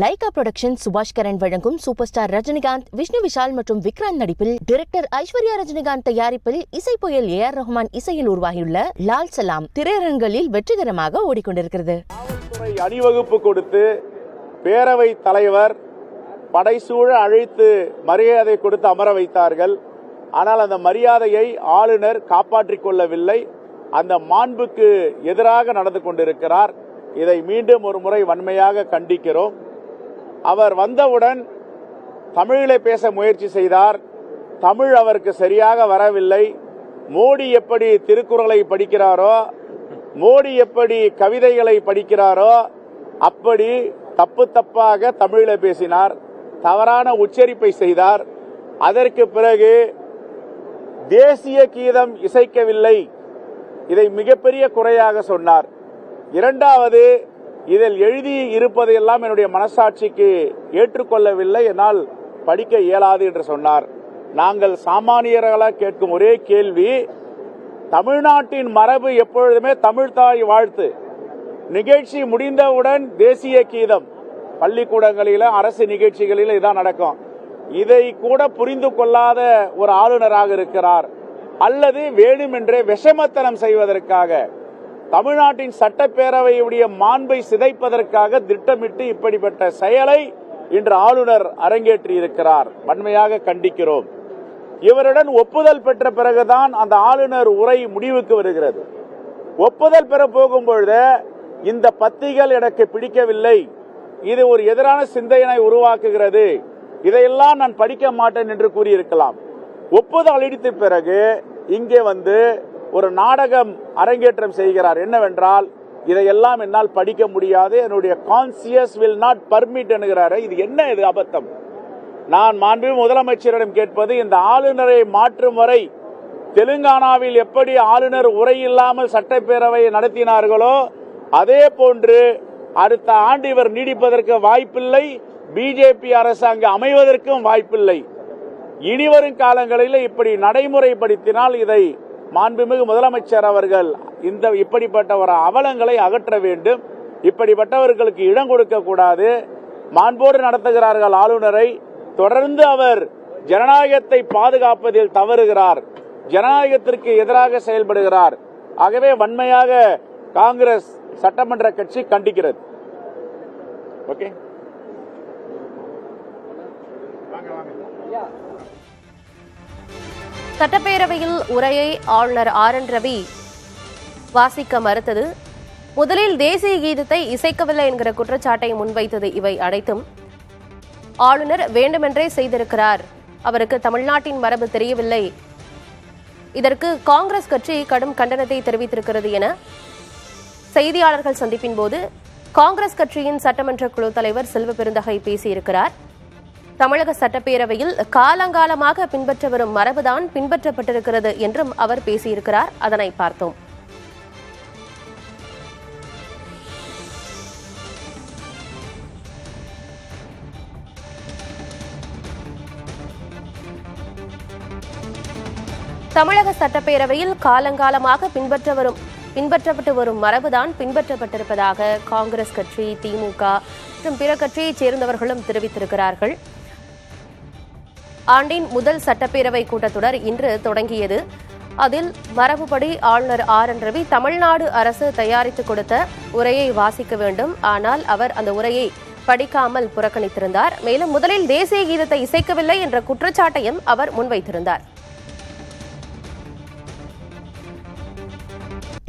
Lyca production சுபாஷ் கரன் வழங்கும் super star Rajinikanth, Vishnu Vishal மற்றும் விக்ராந்த் நடிப்பில் டைரக்டர் ஐஸ்வர்யா ரஜினிகாந்த் தயாரிப்பில் இசை புயல் ஏஆர் ரஹ்மான் இசையில் உருவாகியுள்ள லால் சலாம் திரையரங்குகளில் வெற்றிகரமாக ஓடிக்கொண்டிருக்கிறது. அணிவகுப்பு கொடுத்து பேரவை தலைவர் படைசூழ அழைத்து மரியாதை கொடுத்து அமர வைத்தார்கள். ஆனால் அந்த மரியாதையை ஆளுநர் காப்பாற்றிக் கொள்ளவில்லை. அந்த மாண்புக்கு எதிராக நடந்து கொண்டிருக்கிறார். இதை மீண்டும் ஒரு முறை வன்மையாக கண்டிக்கிறோம். அவர் வந்தவுடன் தமிழிலே பேச முயற்சி செய்தார். தமிழ் அவருக்கு சரியாக வரவில்லை. மோடி எப்படி திருக்குறளை படிக்கிறாரோ, மோடி எப்படி கவிதைகளை படிக்கிறாரோ அப்படி தப்பு தப்பாக தமிழிலே பேசினார். தவறான உச்சரிப்பை செய்தார். அதற்கு பிறகு தேசிய கீதம் இசைக்கவில்லை. இதை மிகப்பெரிய குறையாக சொன்னார். இரண்டாவது, இதில் எழுதி இருப்பதையெல்லாம் என்னுடைய மனசாட்சிக்கு ஏற்றுக்கொள்ளவில்லை, என்னால் படிக்க இயலாது என்று சொன்னார். நாங்கள் சாமானியர்களாக கேட்கும் ஒரே கேள்வி, தமிழ்நாட்டின் மரபு எப்பொழுதுமே தமிழ்தாய் வாழ்த்து. நிகழ்ச்சி முடிந்தவுடன் தேசிய கீதம் பள்ளிக்கூடங்களில அரசு நிகழ்ச்சிகளில் இதான் நடக்கும். இதை கூட புரிந்து கொள்ளாத ஒரு ஆளுநராக இருக்கிறார். அல்லது வேணுமென்றே விஷமத்தனம் செய்வதற்காக தமிழ்நாட்டின் சட்டப்பேரவையுடைய மாண்பை சிதைப்பதற்காக திட்டமிட்டு இப்படிப்பட்ட செயலை இன்று ஆளுநர் அரங்கேற்றி இருக்கிறார். வன்மையாக கண்டிக்கிறோம். இவருடன் ஒப்புதல் பெற்ற பிறகுதான் அந்த ஆளுநர் உரை முடிவுக்கு வருகிறது. ஒப்புதல் பெற போகும்பொழுது இந்த பத்திகள் எனக்கு பிடிக்கவில்லை, இது ஒரு எதிரான சிந்தனை உருவாக்குகிறது, இதையெல்லாம் நான் படிக்க மாட்டேன் என்று கூறியிருக்கலாம். ஒப்புதல் அளித்த பிறகு இங்கே வந்து ஒரு நாடகம் அரங்கேற்றம் செய்கிறார். என்னவென்றால், இதையெல்லாம் என்னால் படிக்க முடியாது, என்னுடைய கான்சியஸ் வில் நாட் பர்மிட் என்கிறார். இது என்ன, இது அபத்தம். நான் மாண்புமிகு முதலமைச்சரிடம் கேட்பது, இந்த ஆளுநரை மாற்றும் வரை தெலுங்கானாவில் எப்படி ஆளுநர் உரை இல்லாமல் சட்டப்பேரவையை நடத்தினார்களோ அதே போன்று அடுத்த ஆண்டு இவர் நீடிப்பதற்கு வாய்ப்பில்லை, பிஜேபி அரசாங்கம் அமைவதற்கும் வாய்ப்பில்லை. இனிவரும் காலங்களில் இப்படி நடைமுறைப்படுத்தினால் இதை மாண்புமிகு முதலமைச்சர் அவர்கள் இப்படிப்பட்ட ஒரு அவலங்களை அகற்ற வேண்டும். இப்படிப்பட்டவர்களுக்கு இடம் கொடுக்க கூடாது. மாண்போடு நடத்துகிறார்கள் ஆளுநரை. தொடர்ந்து அவர் ஜனநாயகத்தை பாதுகாப்பதில் தவறுகிறார், ஜனநாயகத்திற்கு எதிராக செயல்படுகிறார். ஆகவே வன்மையாக காங்கிரஸ் சட்டமன்ற கட்சி கண்டிக்கிறது. ஓகே, சட்டப்பேரவையில் உரையை ஆளுநர் ஆர்.என். ரவி வாசிக்க மறுத்தது, முதலில் தேசிய கீதத்தை இசைக்கவில்லை என்கிற குற்றச்சாட்டை முன்வைத்தது. இவை அனைத்தும் ஆளுநர் வேண்டுமென்றே செய்திருக்கிறார், அவருக்கு தமிழ்நாட்டின் மரபு தெரியவில்லை, இதற்கு காங்கிரஸ் கட்சி கடும் கண்டனத்தை தெரிவித்திருக்கிறது என செய்தியாளர்கள் சந்திப்பின் போது காங்கிரஸ் கட்சியின் சட்டமன்ற குழு தலைவர் செல்வ பெருந்தகை பேசியிருக்கிறார். தமிழக சட்டப்பேரவையில் காலங்காலமாக பின்பற்ற வரும் மரபுதான் பின்பற்றப்பட்டிருக்கிறது என்றும் அவர் பேசியிருக்கிறார். அதனை பார்த்தோம். தமிழக சட்டப்பேரவையில் காலங்காலமாக பின்பற்றப்பட்டு வரும் மரபுதான் பின்பற்றப்பட்டிருப்பதாக காங்கிரஸ் கட்சி, திமுக மற்றும் பிற கட்சியைச் சேர்ந்தவர்களும் தெரிவித்திருக்கிறார்கள். ஆண்டின் முதல் சட்டப்பேரவை கூட்டத்தொடர் இன்று தொடங்கியது. அதில் மரபுப்படி ஆளுநர் ஆர்.என். ரவி தமிழ்நாடு அரசு தயாரித்து கொடுத்த உரையை வாசிக்க வேண்டும். ஆனால் அவர் அந்த உரையை படிக்காமல் புறக்கணித்திருந்தார். மேலும் முதலில் தேசிய கீதத்தை இசைக்கவில்லை என்ற குற்றச்சாட்டையும் அவர் முன்வைத்திருந்தார்.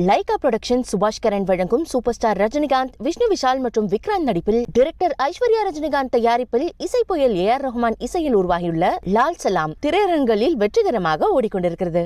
லைகா புரொடக்ஷன் சுபாஷ் கரன் வழங்கும் சூப்பர் ஸ்டார் ரஜினிகாந்த், விஷ்ணு விஷால் மற்றும் விக்ராந்த் நடிப்பில் டைரக்டர் ஐஸ்வர்யா ரஜினிகாந்த் தயாரிப்பில் இசை புயல் ஏஆர் ரஹ்மான் இசையில் உருவாகியுள்ள லால் சலாம் திரையரங்குகளில் வெற்றிகரமாக ஓடிக்கொண்டிருக்கிறது.